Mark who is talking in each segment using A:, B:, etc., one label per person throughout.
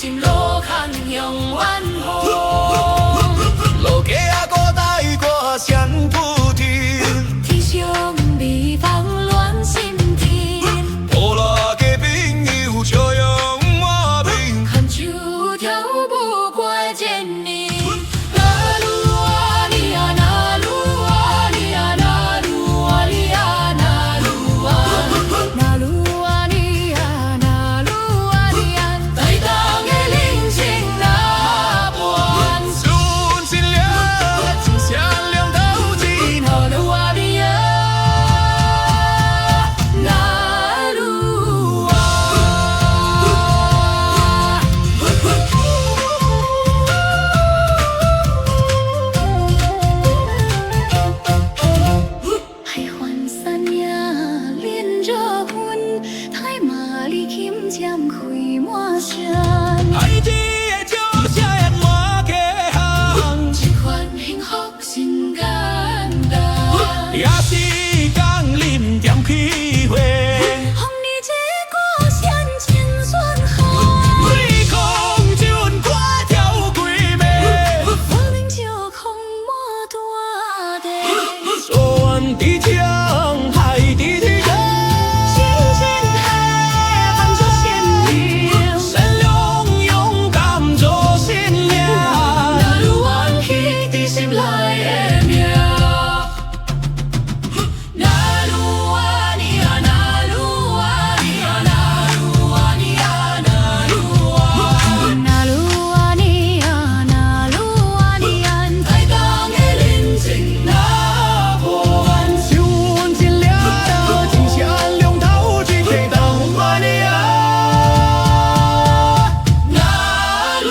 A: 心路看向远方，路家啊古代歌声不停，天上美芳暖心田，乌拉的朋友笑容满面，牵手跳舞过千年。那鲁啊你啊那鲁啊你啊那鲁啊你啊那鲁啊，那鲁啊你啊那鲁啊你啊，在当的人生那半，顺心了，真善良斗志，那鲁啊你啊那鲁啊。海환山呀，连着魂，太马里琴渐开满山。海底的朝霞满家行，一款幸福真简单，也是讲啉点气花。红你这歌声真酸寒，为空军歌跳几暝，我们就空满大地。说完地江，海底的人，新鲜海伴着鲜灵，善良勇敢做新娘，那鲁湾起的心来的名。那鲁啊你啊那鲁啊你啊那鲁啊你啊那鲁啊，那鲁啊你啊那鲁啊你啊，在当的人生那半，顺心了，真善良斗志，在当的你啊那鲁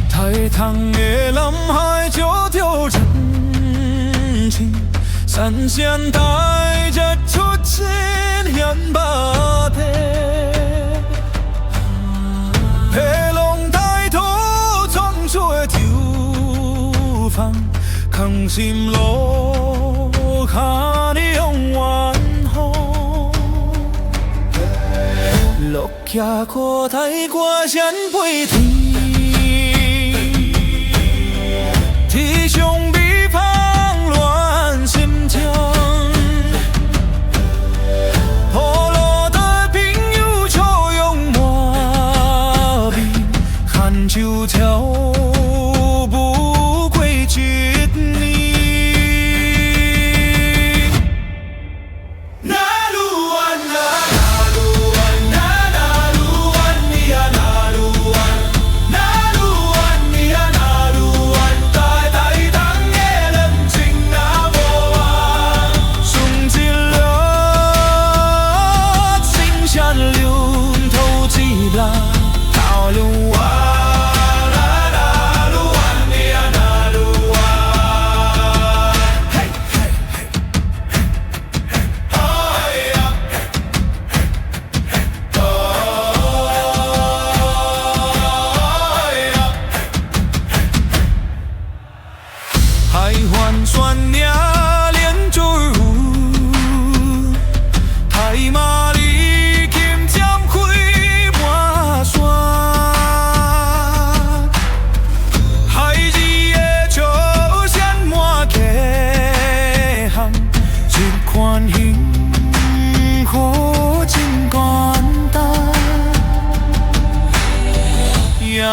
A: 台糖的蓝海就丢真情，三线带着出青年巴的，黑龙抬头冲出的酒坊，康心路看你用晚风，落脚看台歌声飞天。天上美芳暖心肠，普罗的朋友笑容满面，牵手跳舞过一年。那鲁湾啊，那鲁湾，那鲁湾，你啊那鲁湾，那。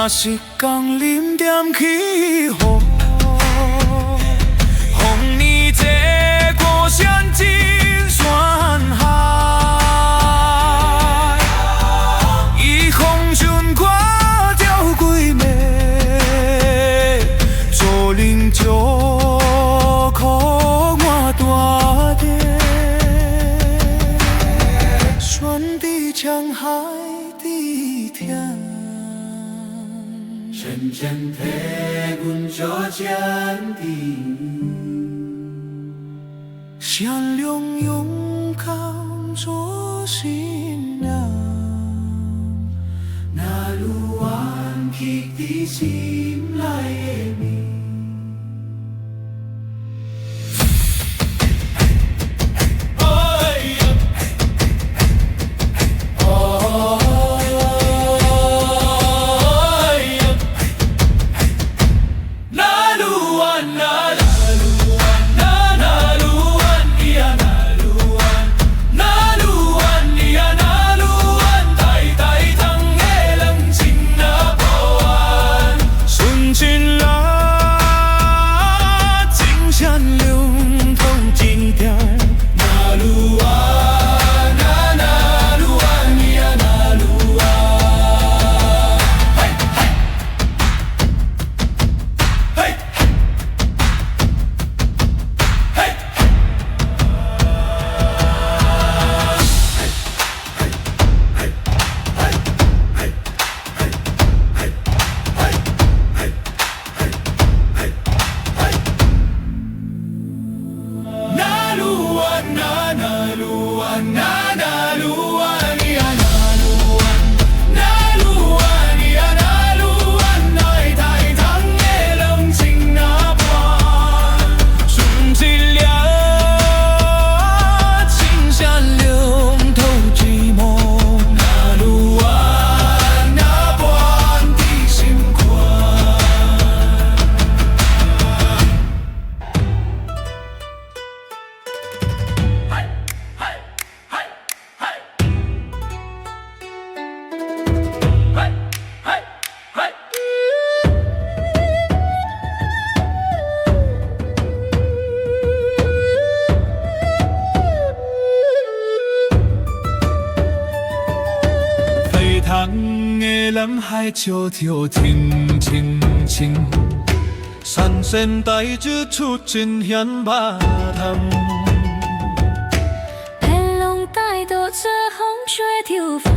B: 若是江林点起雨，红你这故乡金山海，以红尘挂吊归暝，做人就苦我大地，选伫江海的天。真真替阮做坚定，善良勇敢做新娘，那路弯曲的心内的面。的蓝海悄悄停停停，闪闪带日出尽显巴汤。
A: 天龙带着风雪跳发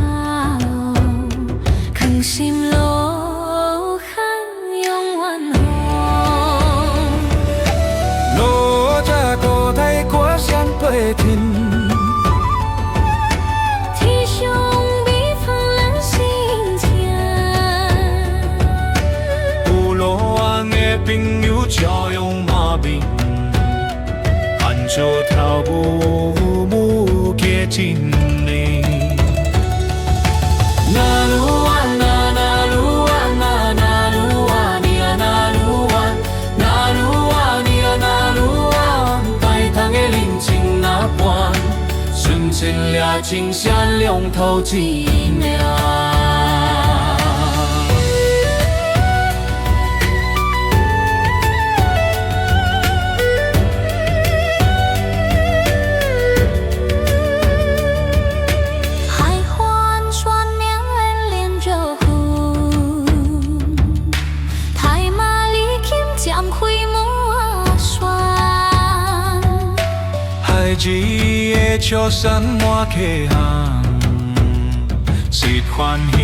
A: 路，藏心路汉永远红。
B: 落在古代过山背天。朋友笑容马面，按照跳舞给真呢。那路啊那那路啊那那路啊你啊那路啊那路啊你啊那路啊，大汤的人情那半，纯情了情善良透一命。海子的笑山满溪巷，是欢幸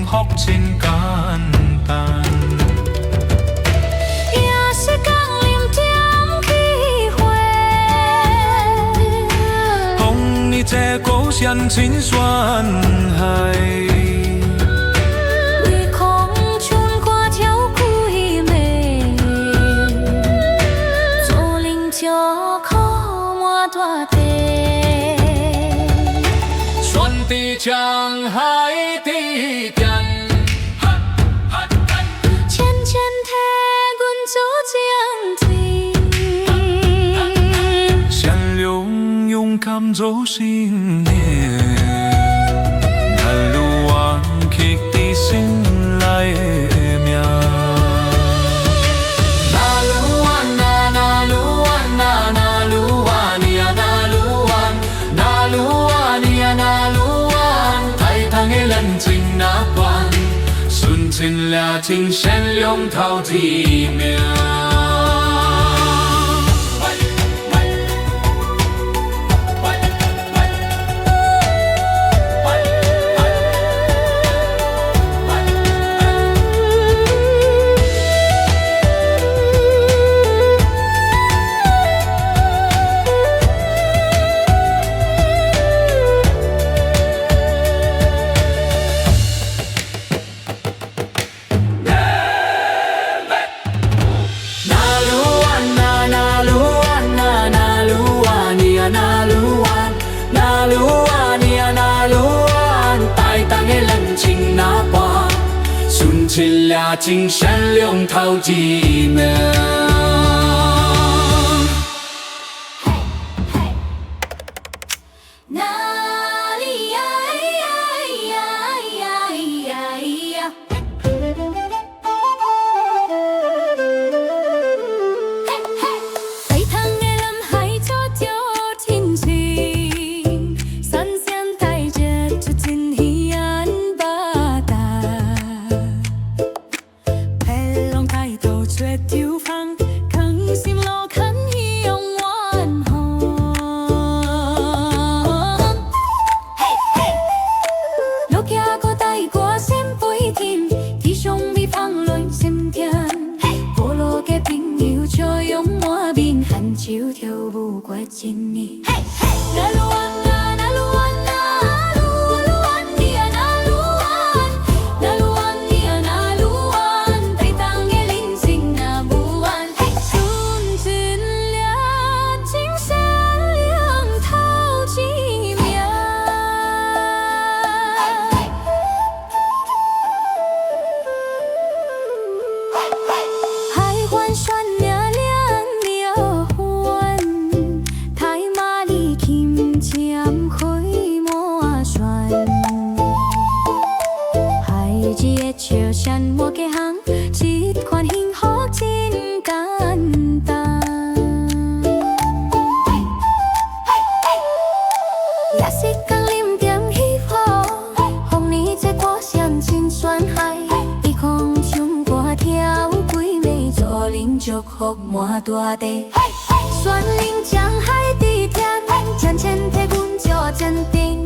B: 福真简单。
A: 也是江林点起火，
B: 红你这故乡真山海。江海的天，
A: 浅浅替阮做江水，
B: 善良勇敢做信念，那路弯曲的心来那关，顺天俩金线龙头地命。这俩金山龙头地命。
A: 哪里呀呀呀呀呀呀！北塘的南海做着天晴，山乡带着出金喜安巴达。黑龙抬头却丢放，更心路看一用晚红。路行过大歌先飞天，天上美芳乱心田。部落的朋友笑容满面，牵手跳舞过一年。那鲁湾啊，那鲁湾啊，鲁湾你啊，那鲁湾，那鲁湾你啊，那鲁湾，北塘的人生那不完。顺尽了金山两头几命。海湾酸呀两苗欢，太马里金枪开满船。海子的笑山莫给行，一款幸福真简单。也是讲啉点喜福，红你这歌声真酸海，一空唱歌跳几暝，祝恁祝福满大地。酸林江海地天，钱钱替阮照坚定。